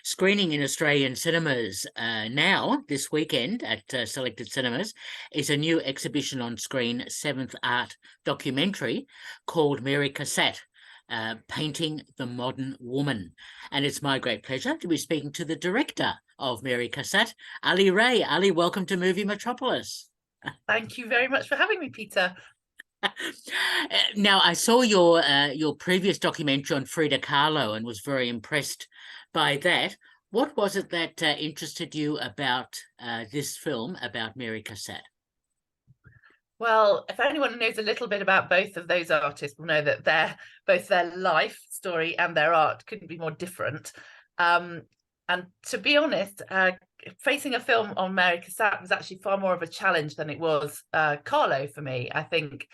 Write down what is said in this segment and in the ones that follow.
Screening in Australian cinemas now, this weekend at selected cinemas, is a new exhibition on screen, seventh art documentary called Mary Cassatt, Painting the Modern Woman. And it's my great pleasure to be speaking to the director of Mary Cassatt, Ali Ray. Ali, welcome to Movie Metropolis. Thank you very much for having me, Peter. Now, I saw your previous documentary on Frida Kahlo and was very impressed by that. What was it that interested you about this film about Mary Cassatt? Well, if anyone knows a little bit about both of those artists will know that both their life story and their art couldn't be more different. And to be honest, facing a film on Mary Cassatt was actually far more of a challenge than it was Kahlo for me. I think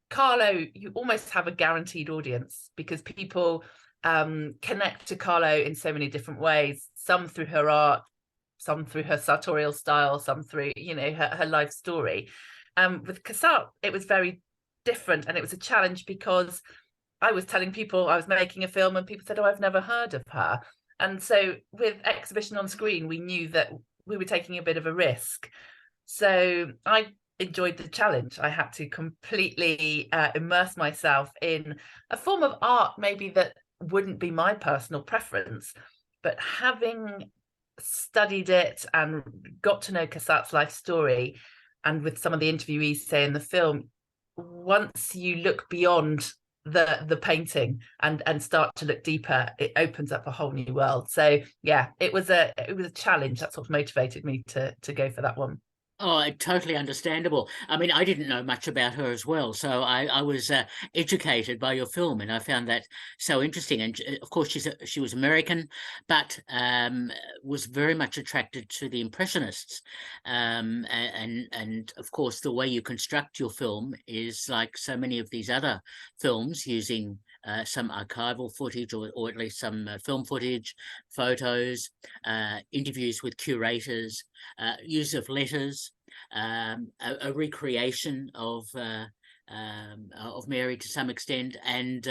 Kahlo, you almost have a guaranteed audience because people connect to Kahlo in so many different ways, some through her art, some through her sartorial style, some through, her life story. With Cassatt, it was very different, and it was a challenge because I was telling people I was making a film and people said, oh, I've never heard of her. And so with exhibition on screen, we knew that we were taking a bit of a risk. So I enjoyed the challenge. I had to completely immerse myself in a form of art maybe that wouldn't be my personal preference, but having studied it and got to know Cassatt's life story, and with some of the interviewees say in the film, once you look beyond the painting and start to look deeper, it opens up a whole new world. So yeah, it was a challenge. That's what motivated me to go for that one. Oh, totally understandable. I mean, I didn't know much about her as well, so I was educated by your film, and I found that so interesting. And of course, she was American, but was very much attracted to the Impressionists, and of course, the way you construct your film is like so many of these other films, using some archival footage, or at least some film footage, photos, interviews with curators, use of letters, a recreation of Mary to some extent, and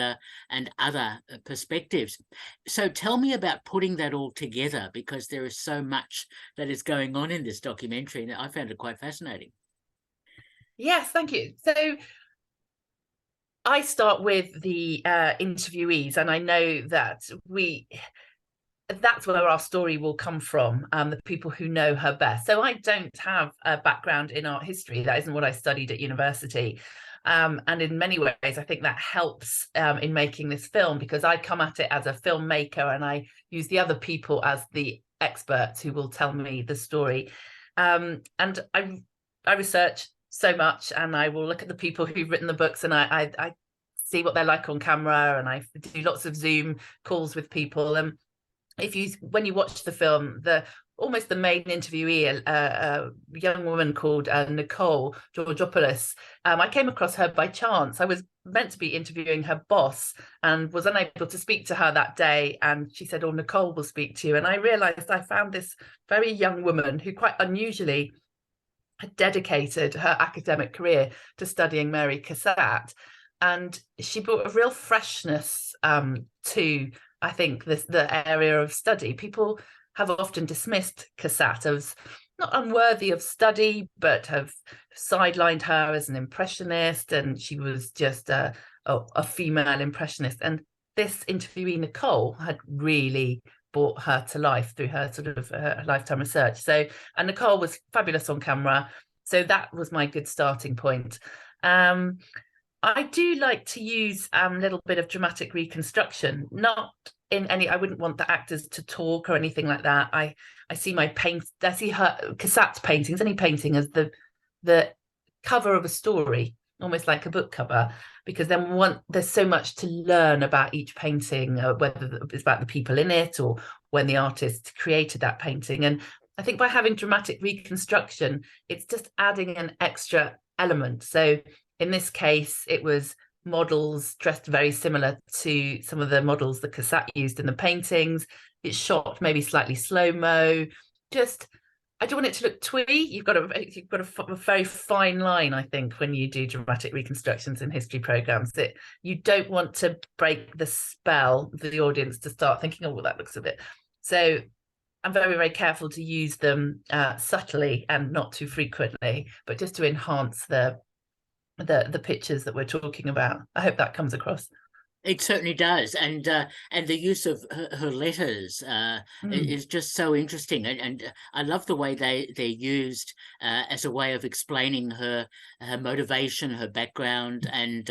other perspectives. So tell me about putting that all together, because there is so much that is going on in this documentary, and I found it quite fascinating. Yes, thank you. So I start with the interviewees, and I know that that's where our story will come from, the people who know her best. So I don't have a background in art history. That isn't what I studied at university. And in many ways, I think that helps in making this film, because I come at it as a filmmaker and I use the other people as the experts who will tell me the story. And I research so much, and I will look at the people who've written the books, and I see what they're like on camera, and I do lots of Zoom calls with people. And when you watch the film, almost the main interviewee, a young woman called Nicole Georgopoulos, I came across her by chance. I was meant to be interviewing her boss and was unable to speak to her that day, and she said, oh, Nicole will speak to you. And I realized I found this very young woman who quite unusually had dedicated her academic career to studying Mary Cassatt, and she brought a real freshness to, I think, the area of study. People have often dismissed Cassatt as not unworthy of study, but have sidelined her as an impressionist, and she was just a female impressionist. And this interviewee, Nicole, had really brought her to life through her sort of lifetime research. So, and Nicole was fabulous on camera. So that was my good starting point. I do like to use a little bit of dramatic reconstruction, not in any, I wouldn't want the actors to talk or anything like that. I see her Cassatt's paintings, any painting, as the cover of a story, almost like a book cover, because then there's so much to learn about each painting, whether it's about the people in it or when the artist created that painting. And I think by having dramatic reconstruction, it's just adding an extra element. So in this case, it was models dressed very similar to some of the models that Cassatt used in the paintings. It's shot maybe slightly slow-mo. I don't want it to look twee. You've got a very fine line, I think, when you do dramatic reconstructions in history programs. You don't want to break the spell for the audience to start thinking, oh, well, that looks a bit So I'm very, very careful to use them subtly and not too frequently, but just to enhance the pictures that we're talking about. I hope that comes across. It certainly does, and the use of her letters is just so interesting, and I love the way they're used as a way of explaining her motivation, her background, and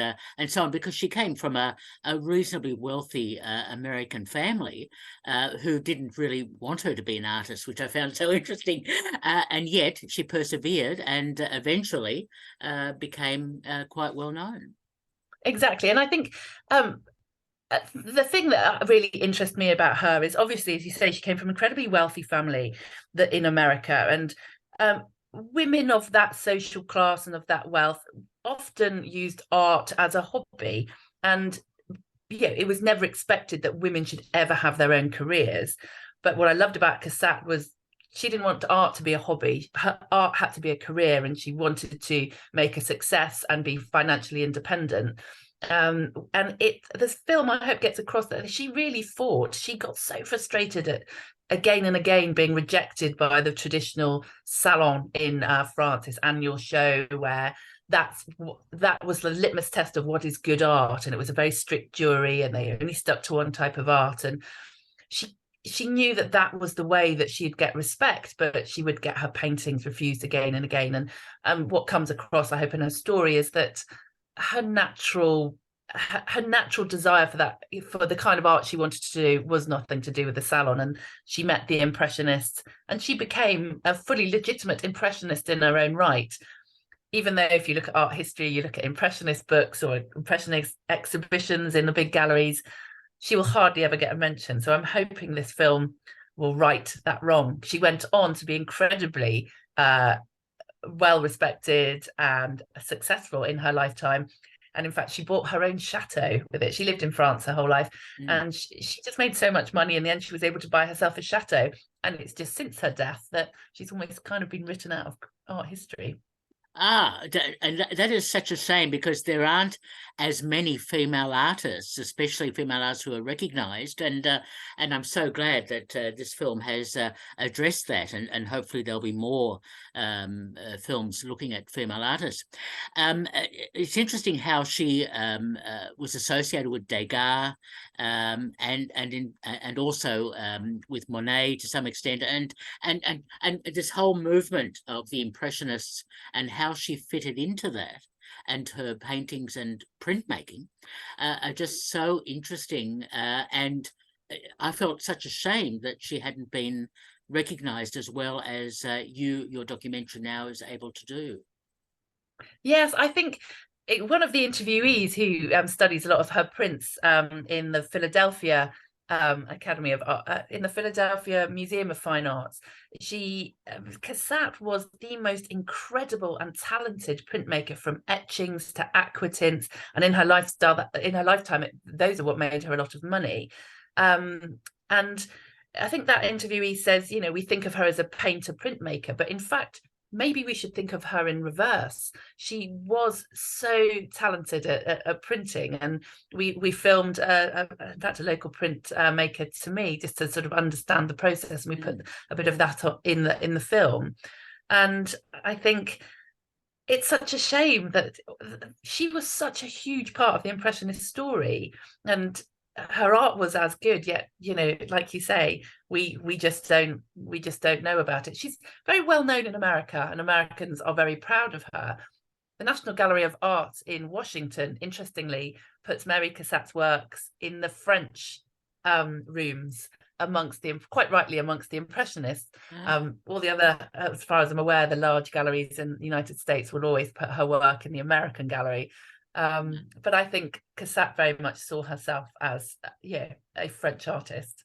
so on, because she came from a reasonably wealthy American family who didn't really want her to be an artist, which I found so interesting, and yet she persevered and eventually became quite well known. Exactly. And I think the thing that really interests me about her is, obviously, as you say, she came from an incredibly wealthy family that in America, and women of that social class and of that wealth often used art as a hobby. And yeah, it was never expected that women should ever have their own careers. But what I loved about Cassatt was she didn't want art to be a hobby. Her art had to be a career, and she wanted to make a success and be financially independent. And this film, I hope, gets across that she really fought. She got so frustrated at again and again being rejected by the traditional salon in France, this annual show where that was the litmus test of what is good art, and it was a very strict jury, and they only stuck to one type of art. And she knew that that was the way that she'd get respect, but she would get her paintings refused again and again. And what comes across, I hope, in her story is that her natural desire for the kind of art she wanted to do was nothing to do with the salon. And she met the Impressionists, and she became a fully legitimate Impressionist in her own right. Even though if you look at art history, you look at Impressionist books or Impressionist exhibitions in the big galleries, she will hardly ever get a mention. So I'm hoping this film will right that wrong. She went on to be incredibly well respected and successful in her lifetime. And in fact, she bought her own chateau with it. She lived in France her whole life, and she just made so much money. In the end, she was able to buy herself a chateau. And it's just since her death that she's almost kind of been written out of art history. And that is such a shame, because there aren't as many female artists, especially female artists who are recognised, and I'm so glad that this film has addressed that, and hopefully there'll be more films looking at female artists. It's interesting how she was associated with Degas, and also with Monet to some extent, and this whole movement of the Impressionists and how she fitted into that, and her paintings and printmaking are just so interesting. And I felt such a shame that she hadn't been recognised as well as your documentary now is able to do. Yes, I think one of the interviewees who studies a lot of her prints in the Philadelphia Academy of Art, in the Philadelphia Museum of Fine Arts, Cassatt was the most incredible and talented printmaker, from etchings to aquatints, and in her lifetime, those are what made her a lot of money. And I think that interviewee says, we think of her as a painter printmaker, but in fact, maybe we should think of her in reverse. She was so talented at printing, and we filmed in fact a local print maker to me, just to sort of understand the process, and we put a bit of that in the film. And I think it's such a shame that she was such a huge part of the Impressionist story, and her art was as good, yet like you say, we just don't know about it. She's very well known in America, and Americans are very proud of her. The National Gallery of Art in Washington, interestingly, puts Mary Cassatt's works in the French rooms, quite rightly, amongst the Impressionists. All the other, as far as I'm aware, the large galleries in the United States will always put her work in the American gallery. But I think Cassatt very much saw herself as a French artist.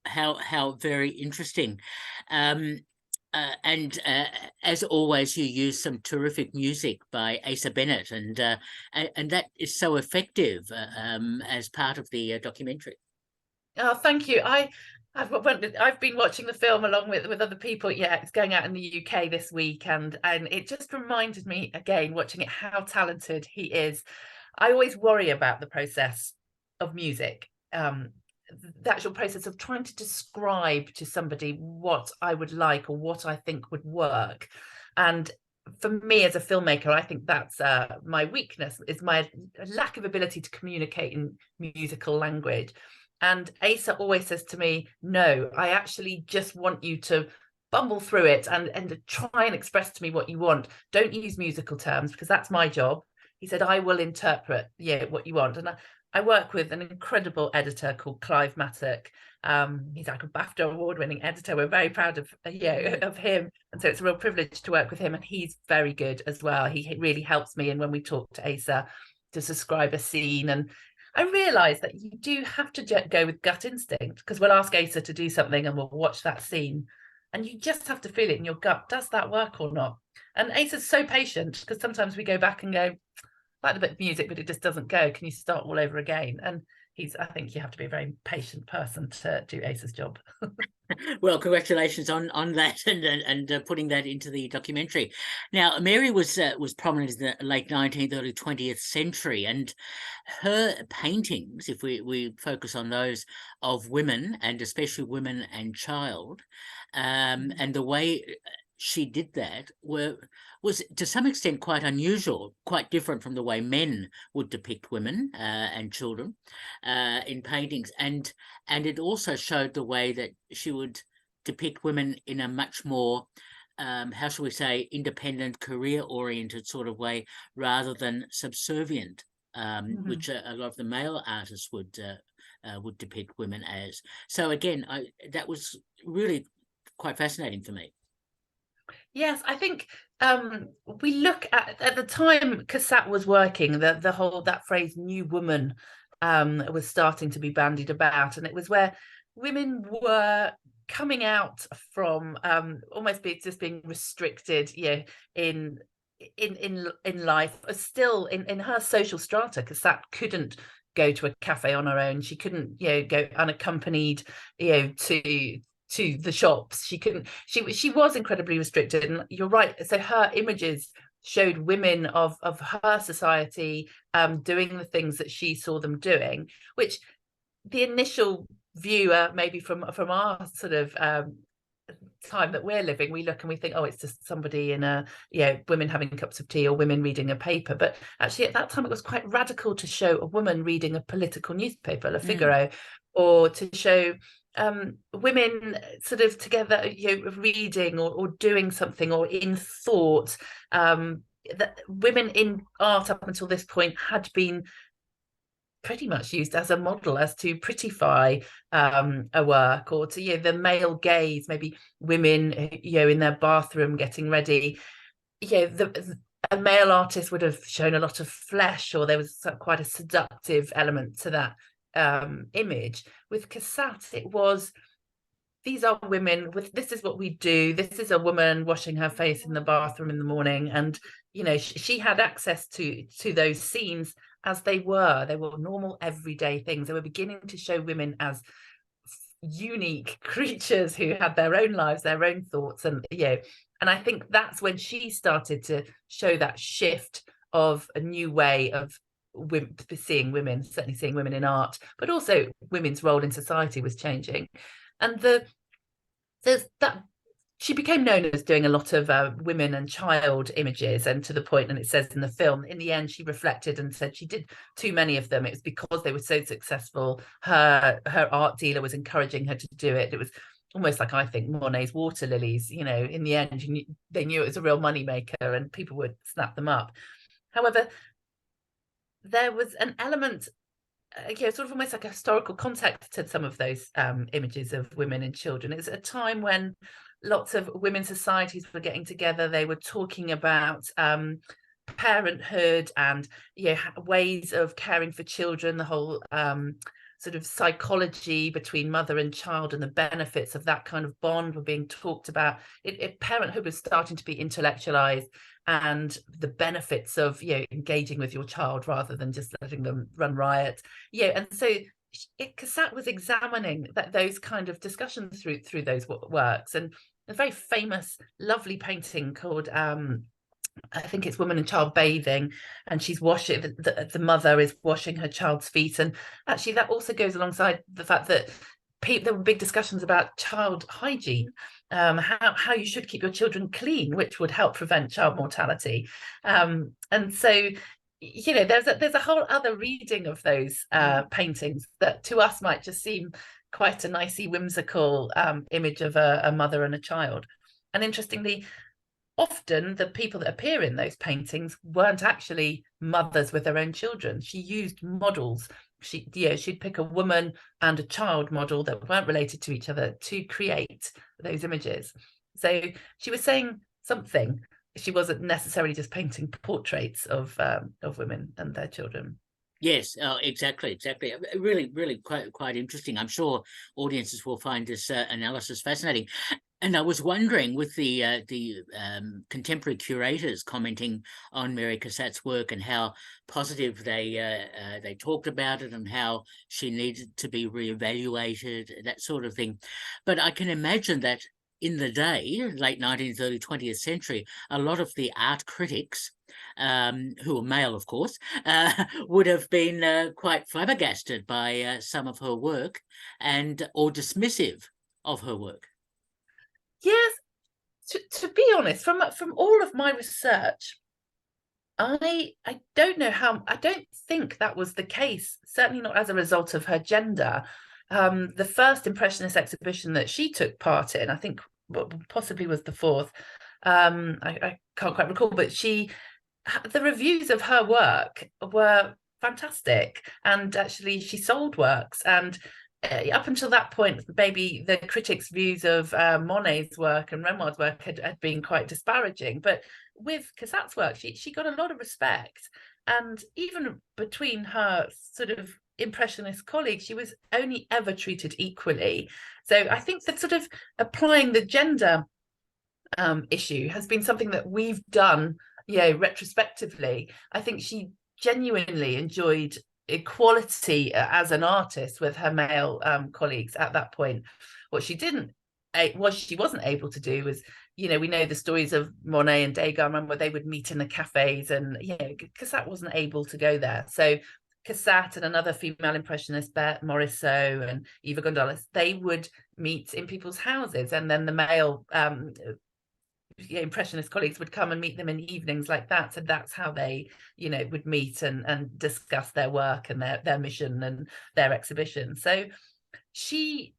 How very interesting. And as always, you use some terrific music by Asa Bennett, and that is so effective as part of the documentary. Oh, thank you. I've been watching the film along with other people. Yeah, it's going out in the UK this week, and it just reminded me again, watching it, how talented he is. I always worry about the process of music. the actual process of trying to describe to somebody what I would like or what I think would work. And for me as a filmmaker, I think that's my weakness, is my lack of ability to communicate in musical language. And Asa always says to me, no, I actually just want you to bumble through it and try and express to me what you want. Don't use musical terms, because that's my job. He said, I will interpret what you want. And I work with an incredible editor called Clive Mattock. He's like a BAFTA award-winning editor. We're very proud of him, and so it's a real privilege to work with him. And he's very good as well. He really helps me, and when we talk to Asa, to describe a scene. And I realised that you do have to go with gut instinct, because we'll ask Asa to do something and we'll watch that scene, and you just have to feel it in your gut. Does that work or not? And Asa's so patient, because sometimes we go back and go, I like a bit of music, but it just doesn't go. Can you start all over again? And I think you have to be a very patient person to do Asa's job. Well, congratulations on that and putting that into the documentary. Now, Mary was prominent in the late 19th, early 20th century, and her paintings, if we focus on those of women, and especially women and child, and the way she did that was to some extent quite unusual, quite different from the way men would depict women and children in paintings, and it also showed the way that she would depict women in a much more how shall we say, independent, career-oriented sort of way, rather than subservient, which a lot of the male artists would depict women as. So again, that was really quite fascinating for me. Yes, I think we look at the time Cassatt was working, the whole, that phrase "new woman" was starting to be bandied about, and it was where women were coming out from almost being restricted, in life. Still in her social strata, Cassatt couldn't go to a cafe on her own. She couldn't, go unaccompanied, to the shops. She couldn't. She was incredibly restricted, and you're right. So her images showed women of her society doing the things that she saw them doing, which the initial viewer, maybe from our sort of time that we're living, we look and we think, oh, it's just somebody in a, women having cups of tea or women reading a paper. But actually at that time it was quite radical to show a woman reading a political newspaper, Le Figaro, or to show women sort of together, reading or doing something, or in thought. That women in art up until this point had been pretty much used as a model, as to prettify a work, or to the male gaze, maybe women in their bathroom getting ready. A male artist would have shown a lot of flesh, or there was quite a seductive element to that image. With Cassatt, it was, these are women with, this is what we do. This is a woman washing her face in the bathroom in the morning, and she had access to those scenes as they were normal everyday things. They were beginning to show women as unique creatures who had their own lives, their own thoughts, and I think that's when she started to show that shift of a new way of seeing women, certainly seeing women in art, but also women's role in society was changing. And there's that she became known as doing a lot of women and child images, and to the point, and it says in the film, in the end she reflected and said she did too many of them. It was because they were so successful. Her art dealer was encouraging her to do it. It was almost like, I think, Monet's water lilies. In the end they knew it was a real money maker and people would snap them up. However, there was an element, sort of almost like a historical context to some of those images of women and children. It's a time when lots of women's societies were getting together. They were talking about parenthood and ways of caring for children, the whole sort of psychology between mother and child, and the benefits of that kind of bond were being talked about. Parenthood was starting to be intellectualized, and the benefits of engaging with your child rather than just letting them run riot. And so Cassatt was examining those kind of discussions through those works. And a very famous, lovely painting called I think it's woman and child bathing, and she's washing, the mother is washing her child's feet. And actually that also goes alongside the fact that there were big discussions about child hygiene, how you should keep your children clean, which would help prevent child mortality. And so, there's a whole other reading of those paintings that to us might just seem quite a nicey whimsical image of a mother and a child. And interestingly, often the people that appear in those paintings weren't actually mothers with their own children. She used models. She'd pick a woman and a child model that weren't related to each other to create those images. So she was saying something. She wasn't necessarily just painting portraits of women and their children. Yes, exactly. Really, really quite interesting. I'm sure audiences will find this analysis fascinating. And I was wondering, with the contemporary curators commenting on Mary Cassatt's work and how positive they talked about it and how she needed to be reevaluated, that sort of thing. But I can imagine that in the day, late 19th, early 20th century, a lot of the art critics, who were male, of course, would have been quite flabbergasted by some of her work or dismissive of her work. Yes, to be honest, from all of my research, I don't know how. I don't think that was the case. Certainly not as a result of her gender. The first Impressionist exhibition that she took part in, I think, possibly was the fourth. I can't quite recall, but the reviews of her work were fantastic, and actually she sold works. And up until that point, maybe the critics' views of Monet's work and Renoir's work had been quite disparaging. But with Cassatt's work, she got a lot of respect. And even between her sort of Impressionist colleagues, she was only ever treated equally. So I think that sort of applying the gender issue has been something that we've done, retrospectively. I think she genuinely enjoyed equality as an artist with her male colleagues at that point. What she wasn't able to do was, we know the stories of Monet and Degas, where they would meet in the cafes, and Cassatt wasn't able to go there. So Cassatt and another female impressionist, Bert Morisot and Eva Gondolas, they would meet in people's houses, and then the male impressionist colleagues would come and meet them in evenings like that. So that's how they would meet and discuss their work and their mission and their exhibition. So she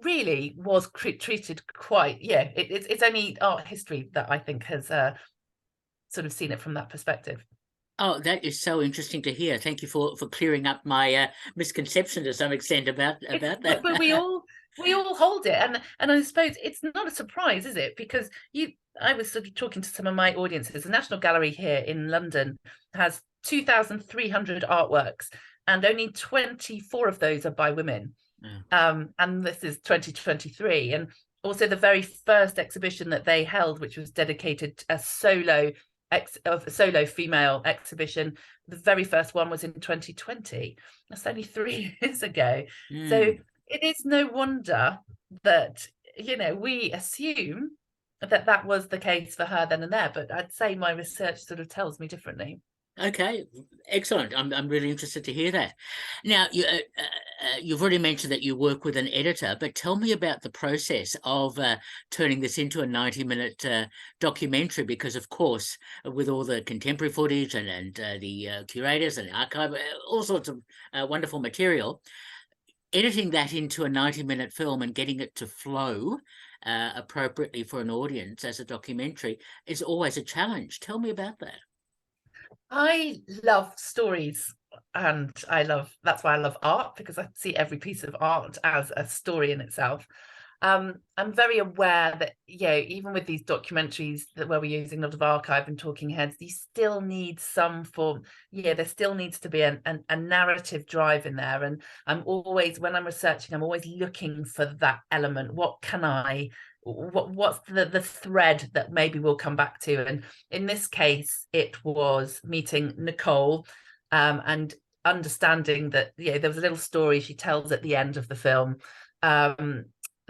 really was treated quite, it's only art history that I think has sort of seen it from that perspective. Oh, that is so interesting to hear. Thank you for clearing up my misconception to some extent about that. But we all hold it, and I suppose it's not a surprise, is it? Because I was sort of talking to some of my audiences. The National Gallery here in London has 2,300 artworks, and only 24 of those are by women. And this is 2023, and also the very first exhibition that they held, which was dedicated to a solo female exhibition, the very first one was in 2020. That's only 3 years ago. So it is no wonder that we assume that was the case for her then and there, but I'd say my research sort of tells me differently. Okay, excellent. I'm really interested to hear that. Now, you've already mentioned that you work with an editor, but tell me about the process of turning this into a 90-minute documentary, because, of course, with all the contemporary footage and the curators and the archive, all sorts of wonderful material, editing that into a 90-minute film and getting it to flow appropriately for an audience as a documentary is always a challenge. Tell me about that. I love stories, and that's why I love art, because I see every piece of art as a story in itself. I'm very aware that, even with these documentaries where we're using a lot of archive and talking heads, these still need some form. There still needs to be a narrative drive in there. And when I'm researching, I'm always looking for that element. What's the thread that maybe we'll come back to? And in this case, it was meeting Nicole and understanding that there was a little story she tells at the end of the film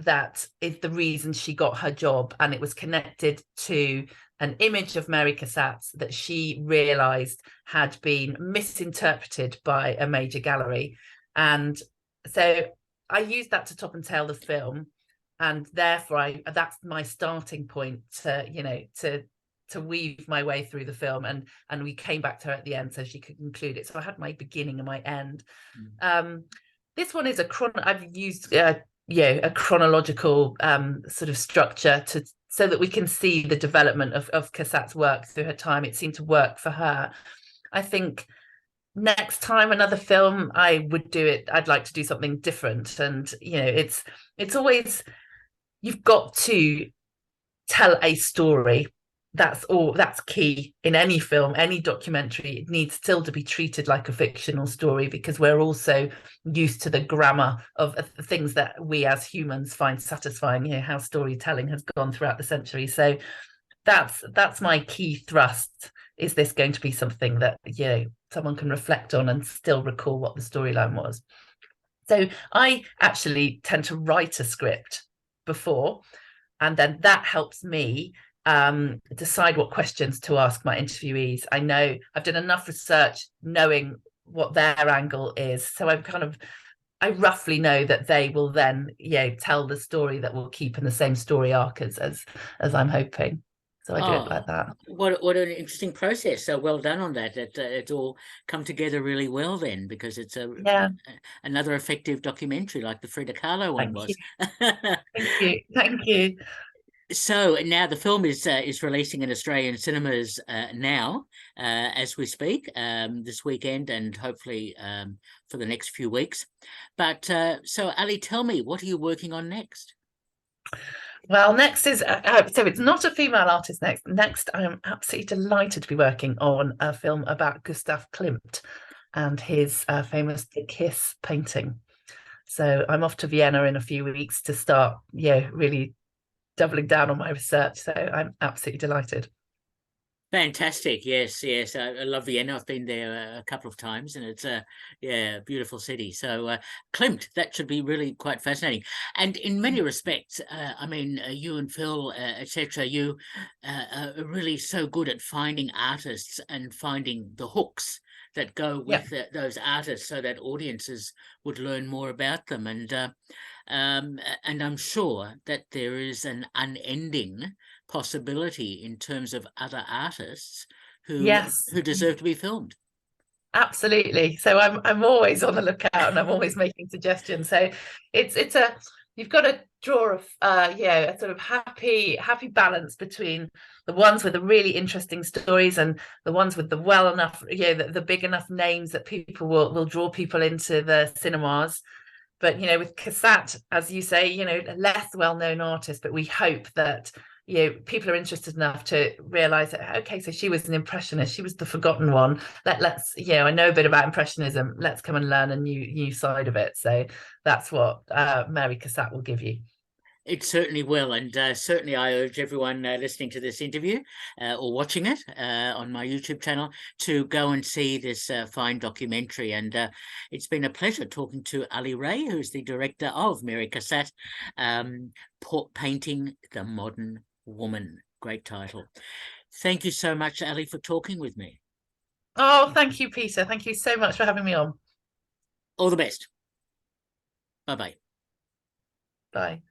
that is the reason she got her job, and it was connected to an image of Mary Cassatt that she realized had been misinterpreted by a major gallery. And so I used that to top and tail the film, and therefore that's my starting point to, you know, to weave my way through the film, and we came back to her at the end so she could conclude it. So I had my beginning and my end. This one is I've used a chronological sort of structure so that we can see the development of Cassatt's work through her time. It seemed to work for her. I think next time another film I would do it, I'd like to do something different. And you know, it's always, you've got to tell a story. That's key in any film, any documentary. It needs still to be treated like a fictional story, because we're also used to the grammar of things that we as humans find satisfying, you know, how storytelling has gone throughout the century. So that's my key thrust. Is this going to be something that, you know, someone can reflect on and still recall what the storyline was? So I actually tend to write a script before, and then that helps me decide what questions to ask my interviewees. I know I've done enough research knowing what their angle is, so I roughly know that they will then, you know, tell the story that will keep in the same story arc as I'm hoping. So I do it like that. What an interesting process. So well done on that. It's all come together really well then, because it's another effective documentary like the Frida Kahlo one was. Thank you. So now the film is releasing in Australian cinemas now as we speak, this weekend, and hopefully for the next few weeks. But so Ali, tell me, what are you working on next? Well, next is so it's not a female artist. Next, I am absolutely delighted to be working on a film about Gustav Klimt and his famous Kiss painting. So I'm off to Vienna in a few weeks to start, really doubling down on my research. So I'm absolutely delighted. Fantastic. Yes. I love Vienna. I've been there a couple of times, and it's a beautiful city. So Klimt, that should be really quite fascinating. And in many respects, I mean, you and Phil, etc., you are really so good at finding artists and finding the hooks that go with those artists, so that audiences would learn more about them. And I'm sure that there is an unending possibility in terms of other artists who deserve to be filmed. Absolutely. So I'm always on the lookout, and I'm always making suggestions. So it's you've got to draw a sort of happy balance between the ones with the really interesting stories and the ones with the well enough, the big enough names that people will draw people into the cinemas. But with Cassatt, as you say, less well-known artist, but we hope that people are interested enough to realize that, okay, so she was an impressionist, she was the forgotten one. Let's I know a bit about impressionism, let's come and learn a new side of it. So that's what Mary Cassatt will give you. It certainly will, and certainly I urge everyone listening to this interview or watching it on my YouTube channel to go and see this fine documentary. And it's been a pleasure talking to Ali Ray, who's the director of Mary Cassatt, Painting the Modern Woman. Great title. Thank you so much, Ali, for talking with me. Oh, thank you, Peter. Thank you so much for having me on. All the best. Bye-bye. Bye.